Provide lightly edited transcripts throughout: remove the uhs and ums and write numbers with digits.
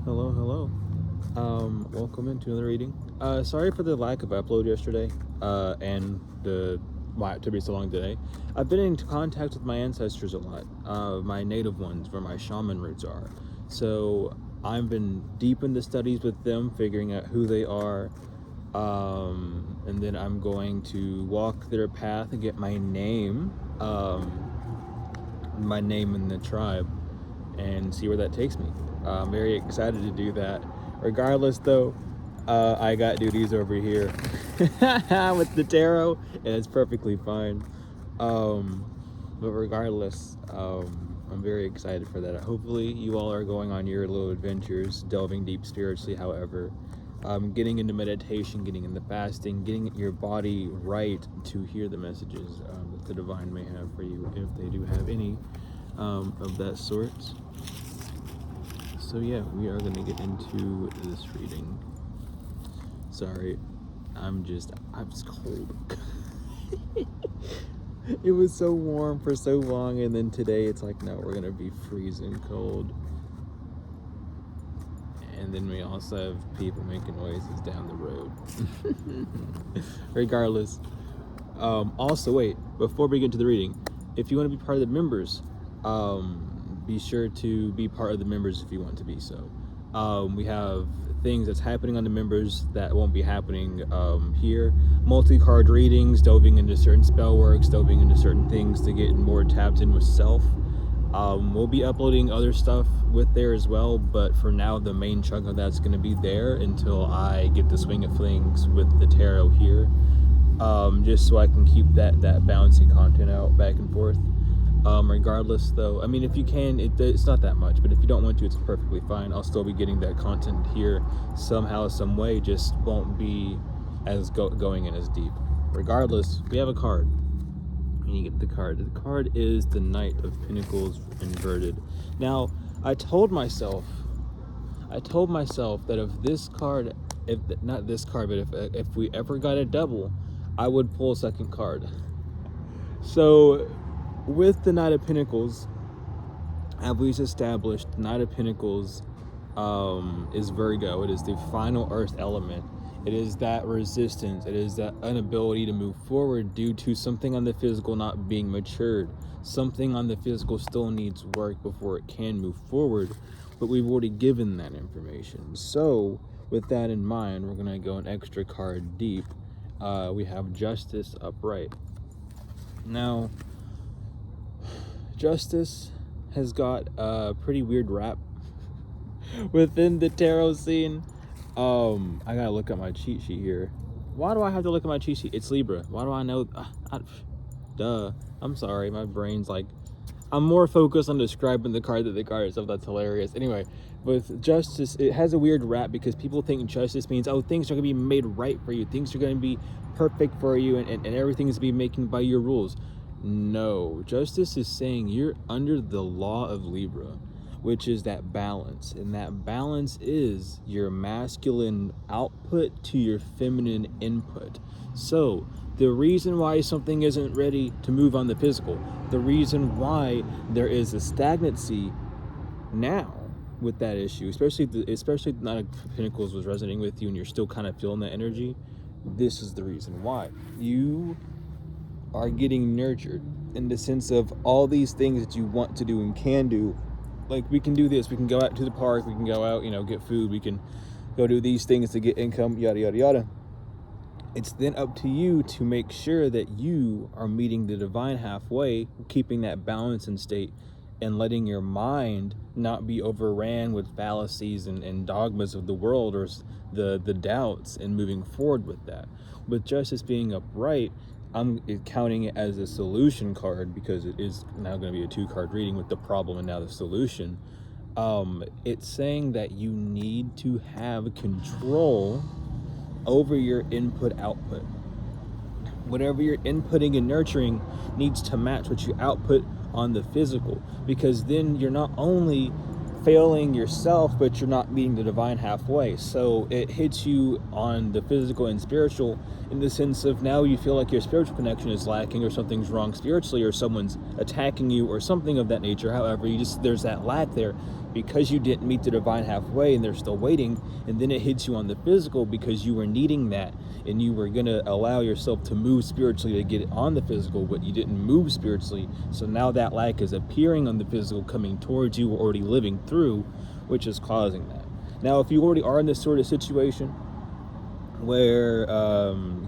Hello. Welcome into another reading. Sorry for the lack of upload yesterday, and why it took me so long today. I've been in contact with my ancestors a lot, my native ones, where my shaman roots are. So I've been deep into studies with them, figuring out who they are, and then I'm going to walk their path and get my name in the tribe, and see where that takes me. I'm very excited to do that. Regardless, though, I got duties over here with the tarot, and it's perfectly fine. But regardless, I'm very excited for that. Hopefully, you all are going on your little adventures, delving deep spiritually, however. Getting into meditation, getting into fasting, getting your body right to hear the messages that the divine may have for you, if they do have any of that sort. So yeah, we are going to get into this reading. Sorry, I'm just cold. It was so warm for so long, and then today it's like, no, we're going to be freezing cold. And then we also have people making noises down the road. Regardless. Also, wait, before we get into the reading, if you want to be part of the members, be sure to be part of the members if you want to be so. We have things that's happening on the members that won't be happening here. Multi-card readings, delving into certain spell works, delving into certain things to get more tapped in with self. We'll be uploading other stuff with there as well, but for now the main chunk of that's going to be there until I get the swing of things with the tarot here, just so I can keep that bouncy content out back and forth. Regardless, though, I mean, if you can, it's not that much, but if you don't want to, it's perfectly fine. I'll still be getting that content here somehow, some way, just won't be as going in as deep. Regardless, we have a card. And you get the card. The card is the Knight of Pentacles inverted. Now, I told myself that if we ever got a double, I would pull a second card. So, with the Knight of Pentacles, as we've established, the Knight of Pentacles is Virgo. It is the final earth element. It is that resistance. It is that inability to move forward due to something on the physical not being matured. Something on the physical still needs work before it can move forward, but we've already given that information. So, with that in mind, we're going to go an extra card deep. We have Justice upright. Now, Justice has got a pretty weird rap within the tarot scene. I gotta look at my cheat sheet here. Why do I have to look at my cheat sheet? It's Libra. Why do I know? Duh. I'm sorry. My brain's like, I'm more focused on describing the card than the card itself. That's hilarious. Anyway, with Justice, it has a weird rap because people think Justice means, oh, things are gonna be made right for you. Things are gonna be perfect for you, and everything is to be making by your rules. No, Justice is saying you're under the law of Libra, which is that balance. And that balance is your masculine output to your feminine input. So the reason why something isn't ready to move on the physical, the reason why there is a stagnancy now with that issue, especially the Knight of Pentacles was resonating with you and you're still kind of feeling that energy, this is the reason why. You are getting nurtured in the sense of all these things that you want to do and can do. Like, we can do this, we can go out to the park, we can go out, get food, we can go do these things to get income, yada yada yada. It's then up to you to make sure that you are meeting the divine halfway, keeping that balance in state, and letting your mind not be overran with fallacies and dogmas of the world, or the doubts, and moving forward with that. With Justice being upright, I'm counting it as a solution card because it is now going to be a 2-card reading with the problem and now the solution. It's saying that you need to have control over your input output. Whatever you're inputting and nurturing needs to match what you output on the physical, because then you're not only failing yourself, but you're not meeting the divine halfway. So it hits you on the physical and spiritual, in the sense of now you feel like your spiritual connection is lacking, or something's wrong spiritually, or someone's attacking you, or something of that nature. However, there's that lack there because you didn't meet the divine halfway, and they're still waiting. And then it hits you on the physical because you were needing that, and you were going to allow yourself to move spiritually to get it on the physical, but you didn't move spiritually. So now that lack is appearing on the physical, coming towards you, or already living through, which is causing that. Now, if you already are in this sort of situation where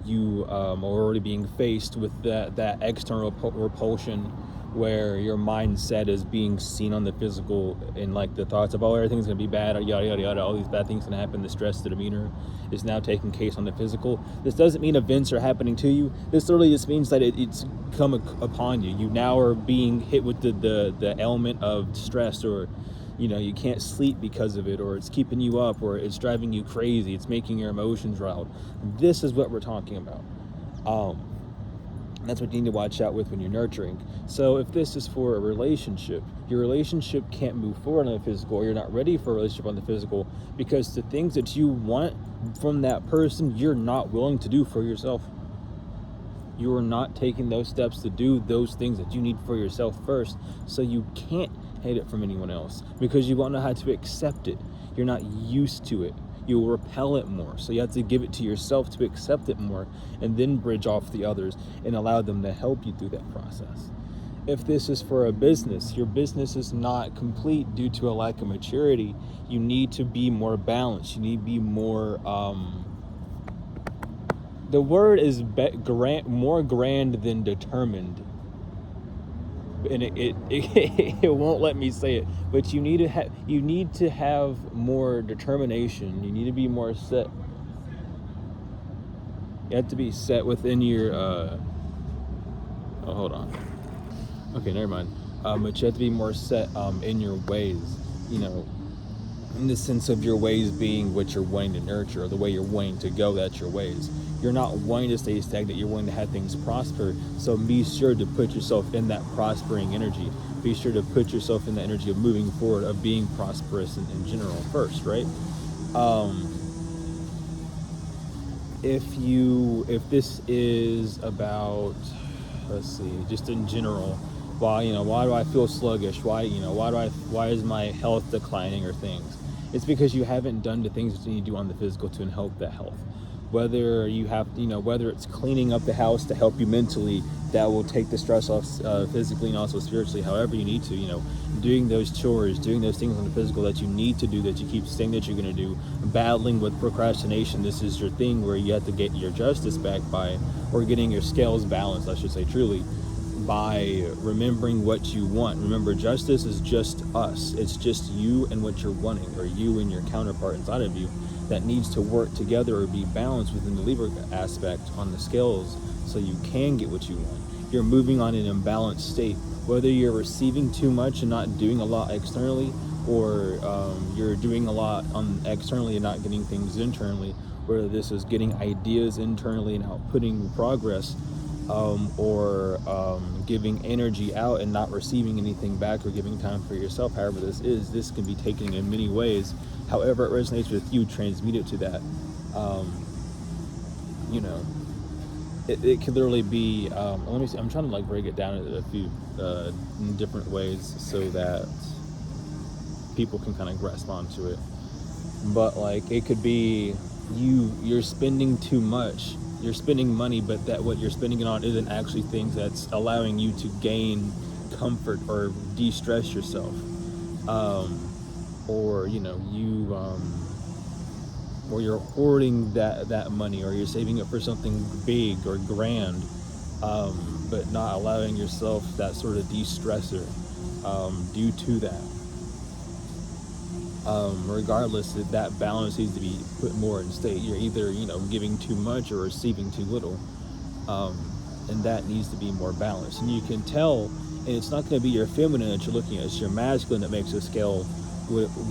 you are already being faced with that external repulsion, where your mindset is being seen on the physical, and like the thoughts of, oh, everything's gonna be bad, yada yada yada, all these bad things gonna happen, the stress, the demeanor is now taking case on the physical. This doesn't mean events are happening to you. This literally just means that it's come upon you. You now are being hit with the element of stress, or you can't sleep because of it, or it's keeping you up, or it's driving you crazy, it's making your emotions riled. This is what we're talking about. That's what you need to watch out with when you're nurturing. So if this is for a relationship, your relationship can't move forward on the physical, or you're not ready for a relationship on the physical, because the things that you want from that person, you're not willing to do for yourself. You are not taking those steps to do those things that you need for yourself first. So you can't hate it from anyone else, because you won't know how to accept it. You're not used to it. You will repel it more. So you have to give it to yourself to accept it more, and then bridge off the others and allow them to help you through that process. If this is for a business, your business is not complete due to a lack of maturity. You need to be more balanced. You need to be more, the word is more grand than determined. And it won't let me say it, but you need to have more determination. You need to be more set. You have to be set within your hold on. Okay, never mind. But you have to be more set in your ways, in the sense of your ways being what you're wanting to nurture, or the way you're wanting to go. That's your ways. You're not wanting to stay stagnant. You're wanting to have things prosper. So be sure to put yourself in that prospering energy. Be sure to put yourself in the energy of moving forward, of being prosperous in general first, right? If this is about, let's see, just in general, why do I feel sluggish? Why is my health declining, or things? It's because you haven't done the things that you need to do on the physical to help that health. Whether you have, whether it's cleaning up the house to help you mentally, that will take the stress off physically and also spiritually, however you need to, doing those chores, doing those things on the physical that you need to do, that you keep saying that you're going to do, battling with procrastination. This is your thing where you have to get your justice back by, or getting your scales balanced, I should say, truly, by remembering what you want. Remember, justice is just us. It's just you and what you're wanting, or you and your counterpart inside of you, that needs to work together or be balanced within the Libra aspect on the scales, so you can get what you want. You're moving on an imbalanced state, whether you're receiving too much and not doing a lot externally, or you're doing a lot externally and not getting things internally, whether this is getting ideas internally and outputting progress, or giving energy out and not receiving anything back, or giving time for yourself. However this can be taken in many ways. However it resonates with you, transmute it to that. It could literally be, let me see, I'm trying to break it down into a few different ways so that people can kind of grasp onto it. But it could be you're spending too much. You're spending money, but that what you're spending it on isn't actually things that's allowing you to gain comfort or de-stress yourself. Or or you're hoarding that money, or you're saving it for something big or grand, but not allowing yourself that sort of de-stressor due to that. Regardless, that balance needs to be put more in state. You're either giving too much or receiving too little, and that needs to be more balanced. And you can tell, and it's not going to be your feminine that you're looking at, it's your masculine that makes the scale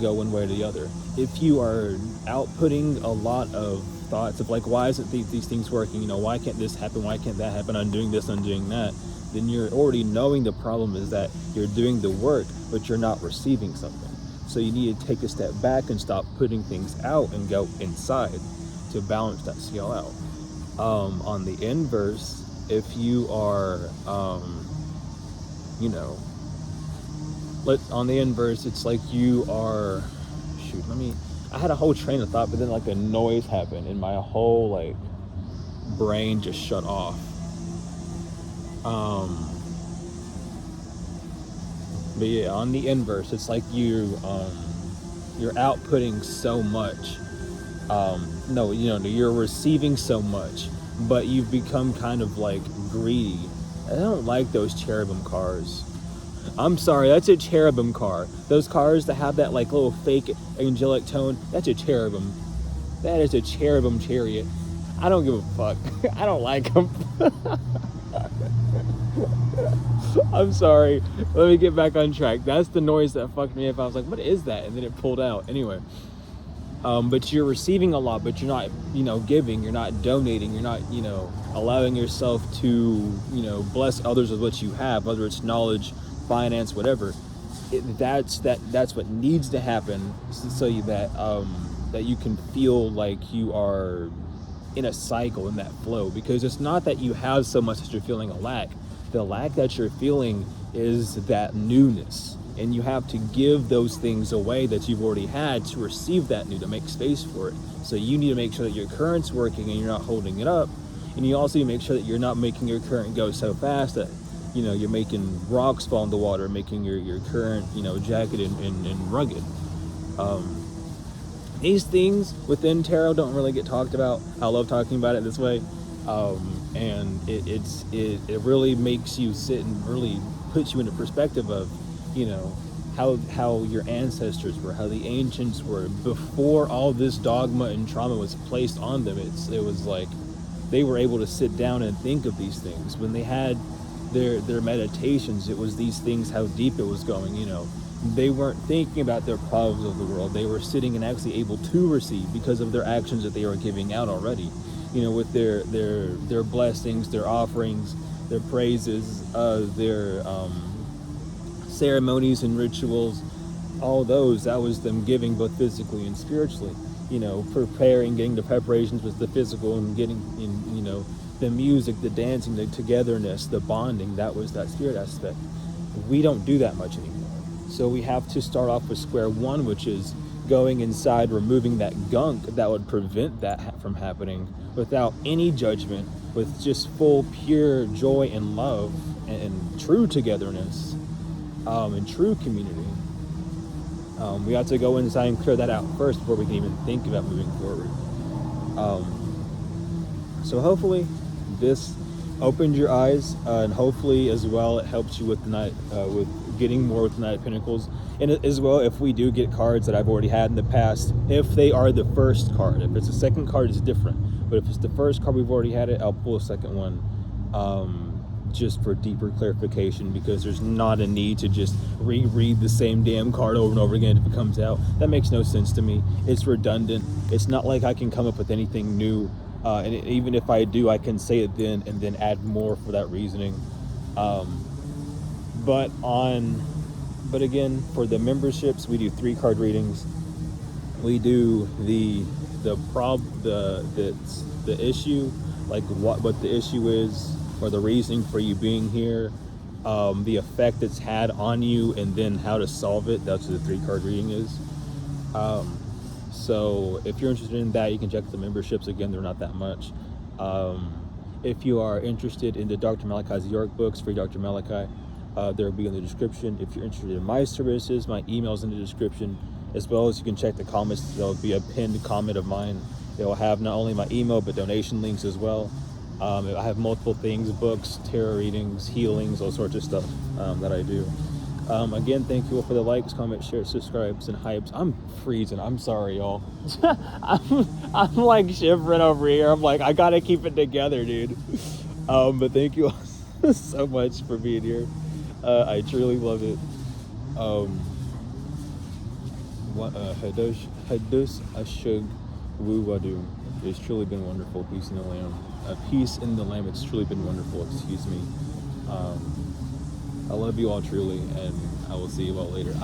go one way or the other. If you are outputting a lot of thoughts of why isn't these things working, why can't this happen, why can't that happen, I'm doing this, I'm doing that, then you're already knowing the problem is that you're doing the work but you're not receiving something. So you need to take a step back and stop putting things out and go inside to balance that scale out. On the inverse, if you are, you know, on the inverse, it's like you are, I had a whole train of thought, but then like a noise happened and my whole like brain just shut off. But yeah, on the inverse, it's like you're outputting so much. No, you're receiving so much, but you've become kind of like greedy. I don't like those cherubim cars. I'm sorry, that's a cherubim car. Those cars that have that like little fake angelic tone, that's a cherubim. That is a cherubim chariot. I don't give a fuck. I don't like them. I'm sorry. Let me get back on track. That's the noise that fucked me up. I was like, what is that? And then it pulled out. Anyway. But you're receiving a lot, but you're not, giving, you're not donating, you're not, allowing yourself to, bless others with what you have, whether it's knowledge, finance, whatever. That's what needs to happen so that you can feel like you are in a cycle, in that flow, because it's not that you have so much that you're feeling a lack. The lack that you're feeling is that newness, and you have to give those things away that you've already had to receive that new, to make space for it. So you need to make sure that your current's working and you're not holding it up, and you also need to make sure that you're not making your current go so fast that you're making rocks fall in the water, making your current jagged and rugged. These things within tarot don't really get talked about. I love talking about it this way, and it really makes you sit and really puts you in a perspective of how your ancestors were, how the ancients were before all this dogma and trauma was placed on them. It was like they were able to sit down and think of these things when they had their meditations. It was these things, how deep it was going. They weren't thinking about their problems of the world. They were sitting and actually able to receive because of their actions that they were giving out already, with their blessings, their offerings, their praises, their ceremonies and rituals. All those, that was them giving both physically and spiritually, preparing, getting the preparations with the physical, and getting the music, the dancing, the togetherness, the bonding. That was that spirit aspect. We don't do that much anymore. So we have to start off with square one, which is going inside, removing that gunk that would prevent that from happening, without any judgment, with just full, pure joy and love and true togetherness, and true community. We have to go inside and clear that out first before we can even think about moving forward. So hopefully this opened your eyes, and hopefully as well it helps you with the night, with getting more with the Knight of Pentacles. And as well, if we do get cards that I've already had in the past, if they are the first card, if it's the second card, it's different. But if it's the first card we've already had it, I'll pull a second one, just for deeper clarification, because there's not a need to just reread the same damn card over and over again if it comes out. That makes no sense to me. It's redundant. It's not like I can come up with anything new. And even if I do, I can say it then and then add more for that reasoning. But again, for the memberships, we do 3 card readings. We do the issue, like what the issue is, or the reasoning for you being here, the effect it's had on you, and then how to solve it. That's what the 3 card reading is. So if you're interested in that, you can check the memberships. Again, they're not that much. If you are interested in the Dr. Malachi's York books, free Dr. Malachi, they'll be in the description. If you're interested in my services, my email's in the description, as well as you can check the comments. There'll be a pinned comment of mine. It will have not only my email, but donation links as well. I have multiple things, books, tarot readings, healings, all sorts of stuff that I do. Again, thank you all for the likes, comments, shares, subscribes, and hypes. I'm freezing. I'm sorry, y'all. I'm like shivering over here. I'm like, I gotta keep it together, dude. But thank you all so much for being here. I truly love it. Hados Ashug Wu Wadu. It's truly been wonderful. Peace in the Lamb. Peace in the Lamb. It's truly been wonderful. Excuse me. I love you all truly, and I will see you all later.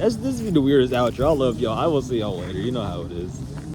This be the weirdest outro. I love y'all. I will see y'all later. You know how it is.